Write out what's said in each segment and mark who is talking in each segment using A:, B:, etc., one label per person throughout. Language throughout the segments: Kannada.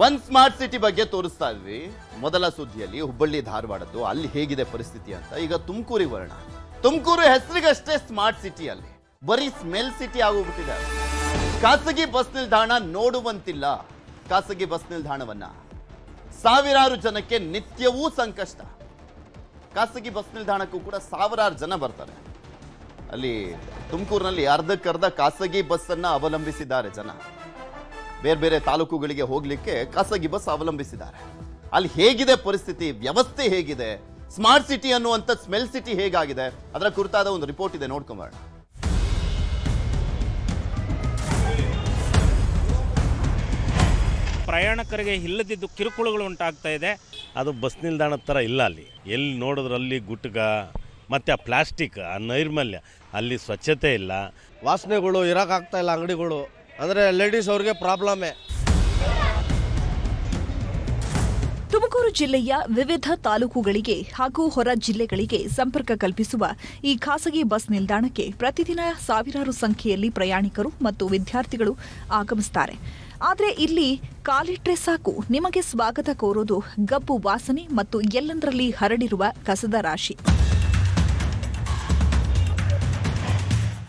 A: ಒನ್ ಸ್ಮಾರ್ಟ್ ಸಿಟಿ ಬಗ್ಗೆ ತೋರಿಸ್ತಾ ಇದ್ವಿ ಮೊದಲ ಸುದ್ದಿಯಲ್ಲಿ. ಹುಬ್ಬಳ್ಳಿ ಧಾರವಾಡದ್ದು ಅಲ್ಲಿ ಹೇಗಿದೆ ಪರಿಸ್ಥಿತಿ ಅಂತ. ಈಗ ತುಮಕೂರಿಗೆ ಬರೋಣ. ತುಮಕೂರು ಹೆಸರಿಗಷ್ಟೇ ಸ್ಮಾರ್ಟ್ ಸಿಟಿ, ಅಲ್ಲಿ ಬರೀ ಸ್ಮೆಲ್ ಸಿಟಿ ಆಗೋಗ್ಬಿಟ್ಟಿದೆ. ಖಾಸಗಿ ಬಸ್ ನಿಲ್ದಾಣ ನೋಡುವಂತಿಲ್ಲ. ಖಾಸಗಿ ಬಸ್ ನಿಲ್ದಾಣವನ್ನ ಸಾವಿರಾರು ಜನಕ್ಕೆ ನಿತ್ಯವೂ ಸಂಕಷ್ಟ. ಖಾಸಗಿ ಬಸ್ ನಿಲ್ದಾಣಕ್ಕೂ ಕೂಡ ಸಾವಿರಾರು ಜನ ಬರ್ತಾರೆ. ಅಲ್ಲಿ ತುಮಕೂರಿನಲ್ಲಿ ಅರ್ಧಕ್ಕರ್ಧ ಖಾಸಗಿ ಬಸ್ ಅನ್ನ ಅವಲಂಬಿಸಿದ್ದಾರೆ ಜನ. ಬೇರೆ ಬೇರೆ ತಾಲೂಕುಗಳಿಗೆ ಹೋಗ್ಲಿಕ್ಕೆ ಖಾಸಗಿ ಬಸ್ ಅವಲಂಬಿಸಿದ್ದಾರೆ. ಅಲ್ಲಿ ಹೇಗಿದೆ ಪರಿಸ್ಥಿತಿ, ವ್ಯವಸ್ಥೆ ಹೇಗಿದೆ, ಸ್ಮಾರ್ಟ್ ಸಿಟಿ ಅನ್ನುವಂಥ ಸ್ಮೆಲ್ ಸಿಟಿ ಹೇಗಾಗಿದೆ, ಅದರ ಕುರಿತಾದ ಒಂದು ರಿಪೋರ್ಟ್ ಇದೆ, ನೋಡ್ಕೊಂಬರೋಣ.
B: ಪ್ರಯಾಣಿಕರಿಗೆ ಇಲ್ಲದಿದ್ದು ಕಿರುಕುಳಗಳು ಉಂಟಾಗ್ತಾ ಇದೆ.
C: ಅದು ಬಸ್ ನಿಲ್ದಾಣದ ಥರ ಇಲ್ಲ. ಅಲ್ಲಿ ಎಲ್ಲಿ ನೋಡಿದ್ರಲ್ಲಿ ಗುಟ್ಕ ಮತ್ತು ಆ ಪ್ಲಾಸ್ಟಿಕ್, ಆ ನೈರ್ಮಲ್ಯ, ಅಲ್ಲಿ ಸ್ವಚ್ಛತೆ ಇಲ್ಲ,
D: ವಾಸನೆಗಳು ಇರೋಕ್ಕಾಗ್ತಾ ಇಲ್ಲ. ಅಂಗಡಿಗಳು ಅಂದರೆ ಲೇಡೀಸ್ ಅವ್ರಿಗೆ ಪ್ರಾಬ್ಲಮ್ಮೇ.
E: ತುಮಕೂರು ಜಿಲ್ಲೆಯ ವಿವಿಧ ತಾಲೂಕುಗಳಿಗೆ ಹಾಗೂ ಹೊರ ಜಿಲ್ಲೆಗಳಿಗೆ ಸಂಪರ್ಕ ಕಲ್ಪಿಸುವ ಈ ಖಾಸಗಿ ಬಸ್ ನಿಲ್ದಾಣಕ್ಕೆ ಪ್ರತಿದಿನ ಸಾವಿರಾರು ಸಂಖ್ಯೆಯಲ್ಲಿ ಪ್ರಯಾಣಿಕರು ಮತ್ತು ವಿದ್ಯಾರ್ಥಿಗಳು ಆಗಮಿಸುತ್ತಾರೆ. ಆದರೆ ಇಲ್ಲಿ ಕಾಲಿಟ್ರೆ ಸಾಕು ನಿಮಗೆ ಸ್ವಾಗತ ಕೋರೋದು ಗಬ್ಬು ವಾಸನೆ ಮತ್ತು ಎಲ್ಲೆಂದರಲ್ಲಿ ಹರಡಿರುವ ಕಸದ ರಾಶಿ.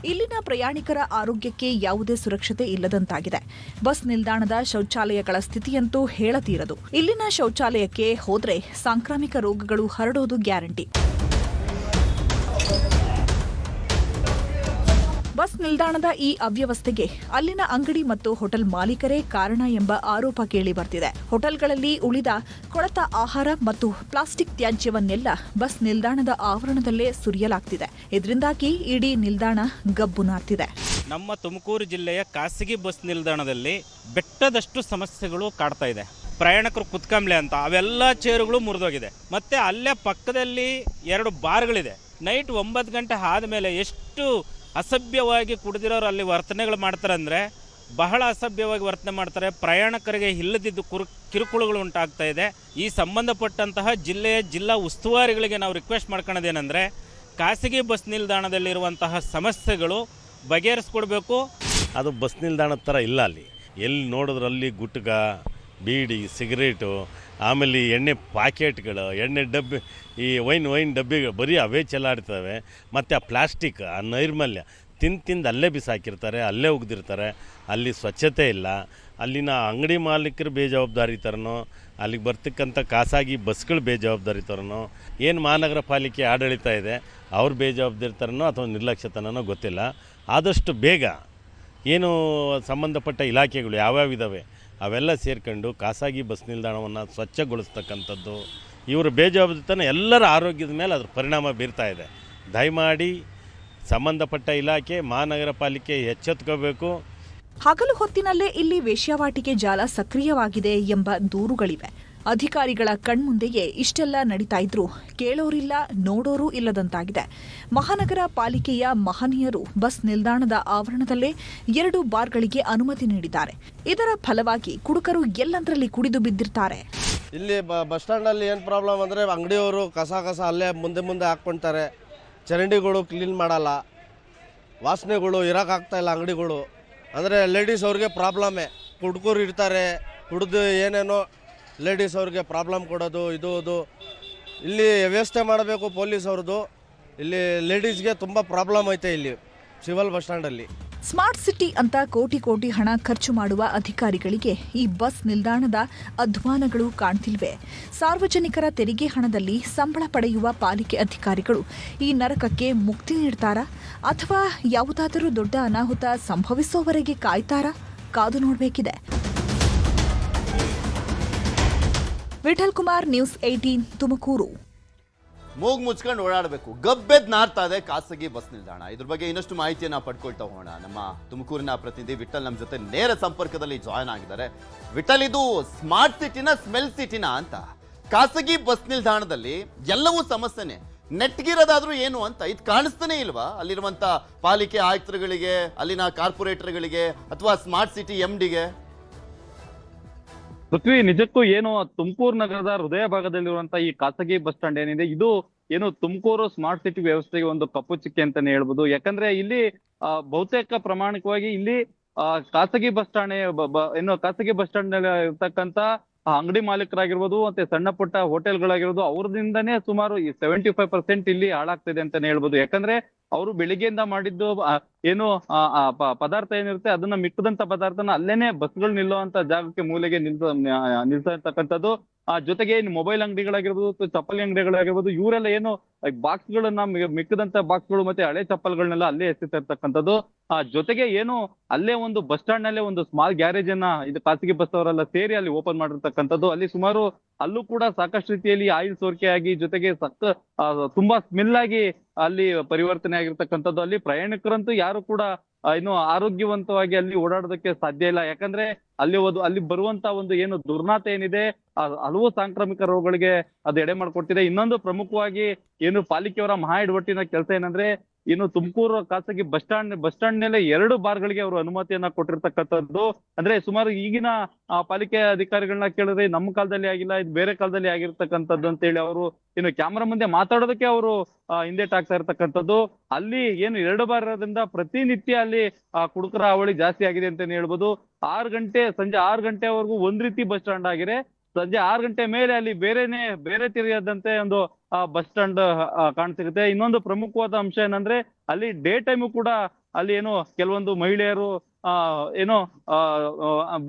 E: ಇಲ್ಲಿನ ಪ್ರಯಾಣಿಕರ ಆರೋಗ್ಯಕ್ಕೆ ಯಾವುದೇ ಸುರಕ್ಷತೆ ಇಲ್ಲದಂತಾಗಿದೆ. ಬಸ್ ನಿಲ್ದಾಣದ ಶೌಚಾಲಯಗಳ ಸ್ಥಿತಿಯಂತೂ ಹೇಳತೀರದು. ಇಲ್ಲಿನ ಶೌಚಾಲಯಕ್ಕೆ ಹೋದ್ರೆ ಸಾಂಕ್ರಾಮಿಕ ರೋಗಗಳು ಹರಡೋದು ಗ್ಯಾರಂಟಿ. ಬಸ್ ನಿಲ್ದಾಣದ ಈ ಅವ್ಯವಸ್ಥೆಗೆ ಅಲ್ಲಿನ ಅಂಗಡಿ ಮತ್ತು ಹೋಟೆಲ್ ಮಾಲೀಕರೇ ಕಾರಣ ಎಂಬ ಆರೋಪ ಕೇಳಿ ಬರ್ತಿದೆ. ಹೋಟೆಲ್ಗಳಲ್ಲಿ ಉಳಿದ ಕೊಳೆತ ಆಹಾರ ಮತ್ತು ಪ್ಲಾಸ್ಟಿಕ್ ತ್ಯಾಜ್ಯವನ್ನೆಲ್ಲ ಬಸ್ ನಿಲ್ದಾಣದ ಆವರಣದಲ್ಲೇ ಸುರಿಯಲಾಗ್ತಿದೆ. ಇದರಿಂದಾಗಿ ಇಡೀ ನಿಲ್ದಾಣ ಗಬ್ಬು ನಾರ್ತಿದೆ.
B: ನಮ್ಮ ತುಮಕೂರು ಜಿಲ್ಲೆಯ ಖಾಸಗಿ ಬಸ್ ನಿಲ್ದಾಣದಲ್ಲಿ ಬೆಟ್ಟದಷ್ಟು ಸಮಸ್ಯೆಗಳು ಕಾಡ್ತಾ ಇದೆ. ಪ್ರಯಾಣಿಕರು ಕುತ್ಕಂಬ್ಲೆ ಅಂತ ಅವೆಲ್ಲ ಚೇರುಗಳು ಮುರಿದೋಗಿದೆ. ಮತ್ತೆ ಅಲ್ಲೇ ಪಕ್ಕದಲ್ಲಿ 2 ಬಾರ್ಗಳಿದೆ. ನೈಟ್ 9 ಗಂಟೆ ಆದಮೇಲೆ ಎಷ್ಟು ಅಸಭ್ಯವಾಗಿ ಕುಡಿದಿರೋರು ಅಲ್ಲಿ ವರ್ತನೆಗಳು ಮಾಡ್ತಾರೆ ಅಂದರೆ ಬಹಳ ಅಸಭ್ಯವಾಗಿ ವರ್ತನೆ ಮಾಡ್ತಾರೆ. ಪ್ರಯಾಣಿಕರಿಗೆ ಇಲ್ಲದಿದ್ದು ಕಿರುಕುಳಗಳು ಉಂಟಾಗ್ತಾ ಇದೆ. ಈ ಸಂಬಂಧಪಟ್ಟಂತಹ ಜಿಲ್ಲಾ ಉಸ್ತುವಾರಿಗಳಿಗೆ ನಾವು ರಿಕ್ವೆಸ್ಟ್ ಮಾಡ್ಕೊಳ್ಳೋದೇನೆಂದರೆ ಖಾಸಗಿ ಬಸ್ ನಿಲ್ದಾಣದಲ್ಲಿರುವಂತಹ ಸಮಸ್ಯೆಗಳು ಬಗೆಹರಿಸ್ಕೊಡ್ಬೇಕು.
C: ಅದು ಬಸ್ ನಿಲ್ದಾಣದ ಥರ ಇಲ್ಲ. ಅಲ್ಲಿ ಎಲ್ಲಿ ನೋಡಿದ್ರಲ್ಲಿ ಗುಟ್ಕ, ಬೀಡಿ, ಸಿಗರೇಟು, ಆಮೇಲೆ ಎಣ್ಣೆ ಪ್ಯಾಕೆಟ್ಗಳು, ಎಣ್ಣೆ ಡಬ್ಬಿ, ಈ ವೈನ್ ಡಬ್ಬಿಗಳು ಬರೀ ಅವೇ ಚೆಲ್ಲಾಡ್ತವೆ. ಮತ್ತು ಆ ಪ್ಲಾಸ್ಟಿಕ್, ಆ ನೈರ್ಮಲ್ಯ ತಿಂದು ಅಲ್ಲೇ ಬಿಸಾಕಿರ್ತಾರೆ, ಅಲ್ಲೇ ಉಗ್ದಿರ್ತಾರೆ. ಅಲ್ಲಿ ಸ್ವಚ್ಛತೆ ಇಲ್ಲ. ಅಲ್ಲಿನ ಅಂಗಡಿ ಮಾಲೀಕರು ಬೇಜವಾಬ್ದಾರಿ ಥರನೋ, ಅಲ್ಲಿಗೆ ಬರ್ತಕ್ಕಂಥ ಖಾಸಗಿ ಬಸ್ಗಳು ಬೇಜವಾಬ್ದಾರಿ ಥರನೋ, ಏನು ಮಹಾನಗರ ಪಾಲಿಕೆ ಆಡಳಿತ ಇದೆ ಅವ್ರು ಬೇಜವಾಬ್ದಾರಿ ಥರನೋ ಅಥವಾ ನಿರ್ಲಕ್ಷ್ಯತನೋ ಗೊತ್ತಿಲ್ಲ. ಆದಷ್ಟು ಬೇಗ ಏನು ಸಂಬಂಧಪಟ್ಟ ಇಲಾಖೆಗಳು ಯಾವ್ಯಾವ ಇದ್ದಾವೆ ಅವೆಲ್ಲ ಸೇರ್ಕೊಂಡು ಖಾಸಗಿ ಬಸ್ ನಿಲ್ದಾಣವನ್ನು ಸ್ವಚ್ಛಗೊಳಿಸ್ತಕ್ಕಂಥದ್ದು. ಇವರು ಬೇಜವಾಬ್ದಾರಿತನ ಎಲ್ಲರ ಆರೋಗ್ಯದ ಮೇಲೆ ಅದ್ರ ಪರಿಣಾಮ ಬೀರ್ತಾ ಇದೆ. ದಯಮಾಡಿ ಸಂಬಂಧಪಟ್ಟ ಇಲಾಖೆ, ಮಹಾನಗರ ಪಾಲಿಕೆ ಎಚ್ಚೆತ್ಕೋಬೇಕು.
E: ಹಗಲು ಹೊತ್ತಿನಲ್ಲೇ ಇಲ್ಲಿ ವೇಶ್ಯಾವಾಟಿಕೆ ಜಾಲ ಸಕ್ರಿಯವಾಗಿದೆ ಎಂಬ ದೂರುಗಳಿವೆ. ಅಧಿಕಾರಿಗಳ ಕಣ್ಮುಂದೆಯೇ ಇಷ್ಟೆಲ್ಲ ನಡೀತಾ ಇದ್ರೂ ಕೇಳೋರಿಲ್ಲ, ನೋಡೋರೂ ಇಲ್ಲದಂತಾಗಿದೆ. ಮಹಾನಗರ ಪಾಲಿಕೆಯ ಮಹನೀಯರು ಬಸ್ ನಿಲ್ದಾಣದ ಆವರಣದಲ್ಲೇ 2 ಬಾರ್ಗಳಿಗೆ ಅನುಮತಿ ನೀಡಿದ್ದಾರೆ. ಇದರ ಫಲವಾಗಿ ಕುಡುಕರು ಎಲ್ಲಂದರಲ್ಲಿ ಕುಡಿದು ಬಿದ್ದಿರ್ತಾರೆ.
D: ಇಲ್ಲಿ ಬಸ್ ಸ್ಟ್ಯಾಂಡಲ್ಲಿ ಏನು ಪ್ರಾಬ್ಲಮ್ ಅಂದರೆ ಅಂಗಡಿಯವರು ಕಸ ಅಲ್ಲೇ ಮುಂದೆ ಹಾಕ್ಕೊಳ್ತಾರೆ. ಚರಂಡಿಗಳು ಕ್ಲೀನ್ ಮಾಡಲ್ಲ. ವಾಸನೆಗಳು ಇರೋಕ್ಕಾಗ್ತಾ ಇಲ್ಲ. ಅಂಗಡಿಗಳು ಅಂದರೆ ಲೇಡೀಸ್ ಅವ್ರಿಗೆ ಪ್ರಾಬ್ಲಮ್ಮೇ. ಹುಡುಗರು ಇರ್ತಾರೆ, ಕುಡಿದು ಏನೇನೋ ಲೇಡೀಸ್ ಅವ್ರಿಗೆ ಪ್ರಾಬ್ಲಮ್ ಕೊಡೋದು. ಇದು ಇಲ್ಲಿ ವ್ಯವಸ್ಥೆ ಮಾಡಬೇಕು ಪೊಲೀಸ್ ಅವ್ರದ್ದು. ಇಲ್ಲಿ ಲೇಡೀಸ್ಗೆ ತುಂಬ ಪ್ರಾಬ್ಲಮ್ ಐತೆ ಇಲ್ಲಿ ಸಿವಿಲ್ ಬಸ್ ಸ್ಟ್ಯಾಂಡಲ್ಲಿ.
E: ಸ್ಮಾರ್ಟ್ ಸಿಟಿ ಅಂತ ಕೋಟಿ ಹಣ ಖರ್ಚು ಮಾಡುವ ಅಧಿಕಾರಿಗಳಿಗೆ ಈ ಬಸ್ ನಿಲ್ದಾಣದ ಅಧ್ವಾನಗಳು ಕಾಣ್ತಿಲ್ವೇ? ಸಾರ್ವಜನಿಕರ ತೆರಿಗೆ ಹಣದಲ್ಲಿ ಸಂಬಳ ಪಡೆಯುವ ಪಾಲಿಕೆ ಅಧಿಕಾರಿಗಳು ಈ ನರಕಕ್ಕೆ ಮುಕ್ತಿ ನೀಡ್ತಾರಾ ಅಥವಾ ಯಾವುದಾದರೂ ದೊಡ್ಡ ಅನಾಹುತ ಸಂಭವಿಸೋವರೆಗೆ ಕಾಯ್ತಾರಾ? ಕಾದು ನೋಡಬೇಕಿದೆ. ವಿಠಲ್ ಕುಮಾರ್, ನ್ಯೂಸ್ 18, ತುಮಕೂರು.
A: ಮೂಗ್ ಮುಚ್ಕೊಂಡು ಓಡಾಡಬೇಕು, ಗಬ್ಬೆದ್ ನಾರ್ತಾ ಇದೆ ಖಾಸಗಿ ಬಸ್ ನಿಲ್ದಾಣ. ಇದ್ರ ಬಗ್ಗೆ ಇನ್ನಷ್ಟು ಮಾಹಿತಿಯನ್ನ ಪಡ್ಕೊಳ್ತಾ ಹೋಗೋಣ. ನಮ್ಮ ತುಮಕೂರಿನ ಪ್ರತಿನಿಧಿ ವಿಠಲ್ ನಮ್ಮ ಜೊತೆ ನೇರ ಸಂಪರ್ಕದಲ್ಲಿ ಜಾಯ್ನ್ ಆಗಿದ್ದಾರೆ. ವಿಠಲ್, ಇದು ಸ್ಮಾರ್ಟ್ ಸಿಟಿನ ಸ್ಮೆಲ್ ಸಿಟಿನ ಅಂತ? ಖಾಸಗಿ ಬಸ್ ನಿಲ್ದಾಣದಲ್ಲಿ ಎಲ್ಲವೂ ಸಮಸ್ಯೆನೆ, ನೆಟ್ಗಿರೋದಾದ್ರೂ ಏನು ಅಂತ ಇದು ಕಾಣಿಸ್ತಾನೆ ಇಲ್ವಾ ಅಲ್ಲಿರುವಂತ ಪಾಲಿಕೆ ಆಯುಕ್ತರುಗಳಿಗೆ, ಅಲ್ಲಿನ ಕಾರ್ಪೊರೇಟರ್ಗಳಿಗೆ ಅಥವಾ ಸ್ಮಾರ್ಟ್ ಸಿಟಿ MDಗೆ?
F: ಪೃಥ್ವಿ, ನಿಜಕ್ಕೂ ಏನು ತುಮಕೂರು ನಗರದ ಹೃದಯ ಭಾಗದಲ್ಲಿರುವಂತಹ ಈ ಖಾಸಗಿ ಬಸ್ ಸ್ಟ್ಯಾಂಡ್ ಏನಿದೆ, ಇದು ಏನು ತುಮಕೂರು ಸ್ಮಾರ್ಟ್ ಸಿಟಿ ವ್ಯವಸ್ಥೆಗೆ ಒಂದು ಕಪ್ಪು ಚುಕ್ಕೆ ಅಂತಾನೆ ಹೇಳ್ಬೋದು. ಯಾಕಂದ್ರೆ ಇಲ್ಲಿ ಬಹುತೇಕ ಪ್ರಾಮಾಣಿಕವಾಗಿ ಇಲ್ಲಿ ಖಾಸಗಿ ಬಸ್ ಠಾಣೆ ಏನು ಖಾಸಗಿ ಬಸ್ ಸ್ಟ್ಯಾಂಡ್ ನಲ್ಲಿ ಇರ್ತಕ್ಕಂತ ಅಂಗಡಿ ಮಾಲೀಕರಾಗಿರ್ಬೋದು ಮತ್ತೆ ಸಣ್ಣ ಪುಟ್ಟ ಹೋಟೆಲ್ಗಳಾಗಿರ್ಬೋದು ಅವ್ರದಿಂದನೇ ಸುಮಾರು 75% ಇಲ್ಲಿ ಹಾಳಾಗ್ತಿದೆ ಅಂತಾನೆ ಹೇಳ್ಬೋದು. ಯಾಕಂದ್ರೆ ಅವರು ಬೆಳಿಗ್ಗೆಯಿಂದ ಮಾಡಿದ್ದು ಏನು ಪದಾರ್ಥ ಏನಿರುತ್ತೆ ಅದನ್ನ ಮಿಕ್ಕದಂತ ಪದಾರ್ಥನ ಅಲ್ಲೇನೆ ಬಸ್ಗಳು ನಿಲ್ಲುವಂತ ಜಾಗಕ್ಕೆ ಮೂಲೆಗೆ ನಿಲ್ತಾ ಇರ್ತಕ್ಕಂಥದ್ದು. ಜೊತೆಗೆ ಮೊಬೈಲ್ ಅಂಗಡಿಗಳಾಗಿರ್ಬೋದು, ಚಪ್ಪಲಿ ಅಂಗಡಿಗಳಾಗಿರ್ಬೋದು, ಇವರೆಲ್ಲ ಏನು ಬಾಕ್ಸ್ ಗಳನ್ನ ಮಿಕ್ಕದಂತ ಬಾಕ್ಸ್ಗಳು ಮತ್ತೆ ಹಳೆ ಚಪ್ಪಲ್ಗಳನ್ನೆಲ್ಲ ಅಲ್ಲೇ ಎಸಿತಾ ಇರ್ತಕ್ಕಂಥದ್ದು. ಜೊತೆಗೆ ಏನು ಅಲ್ಲೇ ಒಂದು ಬಸ್ ಸ್ಟ್ಯಾಂಡ್ ನಲ್ಲೇ ಒಂದು ಸ್ಮಾಲ್ ಗ್ಯಾರೇಜ್ ಅನ್ನ ಇದು ಖಾಸಗಿ ಬಸ್ ಅವರೆಲ್ಲ ಸೇರಿ ಅಲ್ಲಿ ಓಪನ್ ಮಾಡಿರ್ತಕ್ಕಂಥದ್ದು. ಅಲ್ಲಿ ಸುಮಾರು ಅಲ್ಲೂ ಕೂಡ ಸಾಕಷ್ಟು ರೀತಿಯಲ್ಲಿ ಆಯಿಲ್ ಸೋರಿಕೆ ಆಗಿ ಜೊತೆಗೆ ತುಂಬಾ ಸ್ಮೆಲ್ ಆಗಿ ಅಲ್ಲಿ ಪರಿವರ್ತನೆ ಆಗಿರ್ತಕ್ಕಂಥದ್ದು. ಅಲ್ಲಿ ಪ್ರಯಾಣಿಕರಂತೂ ಯಾರು ಕೂಡ ಇನ್ನು ಆರೋಗ್ಯವಂತವಾಗಿ ಅಲ್ಲಿ ಓಡಾಡೋದಕ್ಕೆ ಸಾಧ್ಯ ಇಲ್ಲ. ಯಾಕಂದ್ರೆ ಅಲ್ಲಿ ಬರುವಂತ ಒಂದು ಏನು ದುರ್ನಾತ ಏನಿದೆ ಹಲವು ಸಾಂಕ್ರಾಮಿಕ ರೋಗಗಳಿಗೆ ಅದು ಎಡೆ ಮಾಡ್ಕೊಡ್ತಿದೆ. ಇನ್ನೊಂದು ಪ್ರಮುಖವಾಗಿ ಏನು ಪಾಲಿಕೆಯವರ ಮಹಾ ಎಡವಟ್ಟಿನ ಕೆಲಸ ಏನಂದ್ರೆ ಇನ್ನು ತುಮಕೂರು ಖಾಸಗಿ ಬಸ್ ಸ್ಟ್ಯಾಂಡ್ ಮೇಲೆ 2 ಬಾರ್ಗಳಿಗೆ ಅವರು ಅನುಮತಿಯನ್ನ ಕೊಟ್ಟಿರ್ತಕ್ಕಂಥದ್ದು. ಅಂದ್ರೆ ಸುಮಾರು ಈಗಿನ ಪಾಲಿಕೆ ಅಧಿಕಾರಿಗಳನ್ನ ಕೇಳಿದ್ರೆ ನಮ್ಮ ಕಾಲದಲ್ಲಿ ಆಗಿಲ್ಲ, ಇದು ಬೇರೆ ಕಾಲದಲ್ಲಿ ಆಗಿರ್ತಕ್ಕಂಥದ್ದು ಅಂತ ಹೇಳಿ ಅವರು ಇನ್ನು ಕ್ಯಾಮ್ರಾ ಮುಂದೆ ಮಾತಾಡೋದಕ್ಕೆ ಅವರು ಹಿಂದೇಟಾಗ್ತಾ ಇರ್ತಕ್ಕಂಥದ್ದು. ಅಲ್ಲಿ ಏನು 2 ಬಾರ್ ಇರೋದ್ರಿಂದ ಪ್ರತಿನಿತ್ಯ ಅಲ್ಲಿ ಕುಡುಕರ ಹಾವಳಿ ಜಾಸ್ತಿ ಆಗಿದೆ ಅಂತಾನೆ ಹೇಳ್ಬೋದು. ಸಂಜೆ 6 ಗಂಟೆವರೆಗೂ ಒಂದ್ ರೀತಿ ಬಸ್ ಸ್ಟ್ಯಾಂಡ್ ಆಗಿದೆ, ಸಂಜೆ 6 ಗಂಟೆ ಮೇಲೆ ಅಲ್ಲಿ ಬೇರೆ ತಿರುಗದಂತೆ ಒಂದು ಬಸ್ ಸ್ಟ್ಯಾಂಡ್ ಕಾಣ್ಸಿಗುತ್ತೆ. ಇನ್ನೊಂದು ಪ್ರಮುಖವಾದ ಅಂಶ ಏನಂದ್ರೆ ಅಲ್ಲಿ ಡೇ ಟೈಮು ಕೂಡ ಅಲ್ಲಿ ಏನು ಕೆಲವೊಂದು ಮಹಿಳೆಯರು ಏನೋ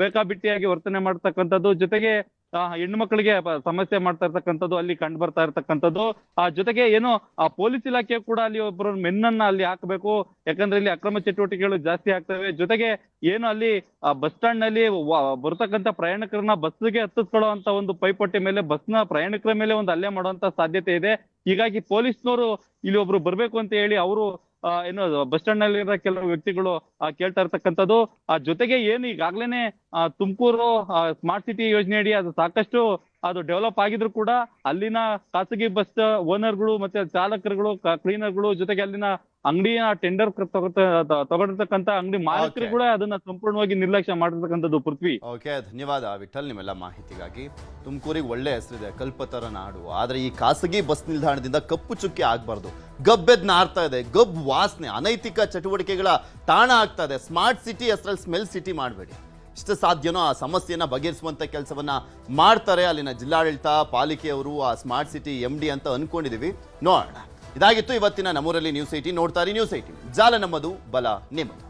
F: ಬೇಕಾಬಿಟ್ಟಿಯಾಗಿ ವರ್ತನೆ ಮಾಡ್ತಕ್ಕಂಥದ್ದು, ಜೊತೆಗೆ ಹೆಣ್ಣು ಮಕ್ಕಳಿಗೆ ಸಮಸ್ಯೆ ಮಾಡ್ತಾ ಇರ್ತಕ್ಕಂಥದ್ದು ಅಲ್ಲಿ ಕಂಡು ಬರ್ತಾ ಇರ್ತಕ್ಕಂಥದ್ದು. ಜೊತೆಗೆ ಏನು ಪೊಲೀಸ್ ಇಲಾಖೆ ಕೂಡ ಅಲ್ಲಿ ಒಬ್ಬರು ಮೆನ್ನನ್ನ ಅಲ್ಲಿ ಹಾಕಬೇಕು, ಯಾಕಂದ್ರೆ ಇಲ್ಲಿ ಅಕ್ರಮ ಚಟುವಟಿಕೆಗಳು ಜಾಸ್ತಿ ಆಗ್ತವೆ. ಜೊತೆಗೆ ಏನು ಅಲ್ಲಿ ಬಸ್ ಸ್ಟ್ಯಾಂಡ್ ನಲ್ಲಿ ಬರ್ತಕ್ಕಂಥ ಪ್ರಯಾಣಿಕರನ್ನ ಬಸ್ಗೆ ಹತ್ತಿಸ್ಕೊಳ್ಳೋ ಅಂತ ಒಂದು ಪೈಪೋಟಿ ಮೇಲೆ ಬಸ್ನ ಪ್ರಯಾಣಿಕರ ಮೇಲೆ ಒಂದು ಹಲ್ಲೆ ಮಾಡುವಂತ ಸಾಧ್ಯತೆ ಇದೆ. ಹೀಗಾಗಿ ಪೊಲೀಸ್ನವರು ಇಲ್ಲಿ ಒಬ್ರು ಬರ್ಬೇಕು ಅಂತ ಹೇಳಿ ಅವರು ಏನು ಬಸ್ ಸ್ಟ್ಯಾಂಡ್ ನಲ್ಲಿರೋ ಕೆಲವು ವ್ಯಕ್ತಿಗಳು ಕೇಳ್ತಾ ಇರ್ತಕ್ಕಂಥದ್ದು. ಜೊತೆಗೆ ಏನು ಈಗಾಗ್ಲೇನೆ ತುಮಕೂರು ಸ್ಮಾರ್ಟ್ ಸಿಟಿ ಯೋಜನೆ ಅಡಿ ಅದು ಸಾಕಷ್ಟು ಅದು ಡೆವಲಪ್ ಆಗಿದ್ರು ಕೂಡ ಅಲ್ಲಿನ ಖಾಸಗಿ ಬಸ್ ಓನರ್ಗಳು ಮತ್ತೆ ಚಾಲಕರುಗಳು, ಕ್ಲೀನರ್ಗಳು, ಜೊತೆಗೆ ಅಲ್ಲಿನ ಅಂಗಡಿಯ ಟೆಂಡರ್ ತಗೊಂಡಿರ್ತಕ್ಕಂಥ ಅಂಗಡಿ ಮಾಲೀಕರು ಕೂಡ ಅದನ್ನ ಸಂಪೂರ್ಣವಾಗಿ ನಿರ್ಲಕ್ಷ್ಯ ಮಾಡಿರ್ತಕ್ಕಂಥದ್ದು. ಪೃಥ್ವಿ,
A: ಓಕೆ, ಧನ್ಯವಾದ ವಿಠಲ್ ನಿಮ್ಮೆಲ್ಲ ಮಾಹಿತಿಗಾಗಿ. ತುಮಕೂರಿಗೆ ಒಳ್ಳೆ ಹೆಸರಿದೆ, ಕಲ್ಪತರ ನಾಡು. ಆದ್ರೆ ಈ ಖಾಸಗಿ ಬಸ್ ನಿಲ್ದಾಣದಿಂದ ಕಪ್ಪು ಚುಕ್ಕಿ ಆಗ್ಬಾರ್ದು. ಗಬ್ಬೆದ್ ನಾರ್ತಾ ಇದೆ, ಗಬ್ ವಾಸನೆ, ಅನೈತಿಕ ಚಟುವಟಿಕೆಗಳ ತಾಣ ಆಗ್ತಾ ಇದೆ. ಸ್ಮಾರ್ಟ್ ಸಿಟಿ ಹೆಸರಲ್ಲಿ ಸ್ಮೆಲ್ ಸಿಟಿ ಮಾಡಬೇಡಿ. ಎಷ್ಟು ಸಾಧ್ಯನೋ ಆ ಸಮಸ್ಯೆಯನ್ನ ಬಗೆಹರಿಸುವಂತ ಕೆಲಸವನ್ನ ಮಾಡ್ತಾರೆ ಅಲ್ಲಿನ ಜಿಲ್ಲಾಡಳಿತ, ಪಾಲಿಕೆಯವರು, ಆ ಸ್ಮಾರ್ಟ್ ಸಿಟಿ MD ಅಂತ ಅನ್ಕೊಂಡಿದೀವಿ. ನೋಡೋಣ. ಇದಾಗಿತ್ತು ಇವತ್ತಿನ ನಮ್ಮೂರಲ್ಲಿ ನ್ಯೂಸ್ 18. ನೋಡ್ತಾರೆ ನ್ಯೂಸ್ 18, ಜಾಲ ನಮ್ಮದು, ಬಲ ನಿಮ್ಮದು.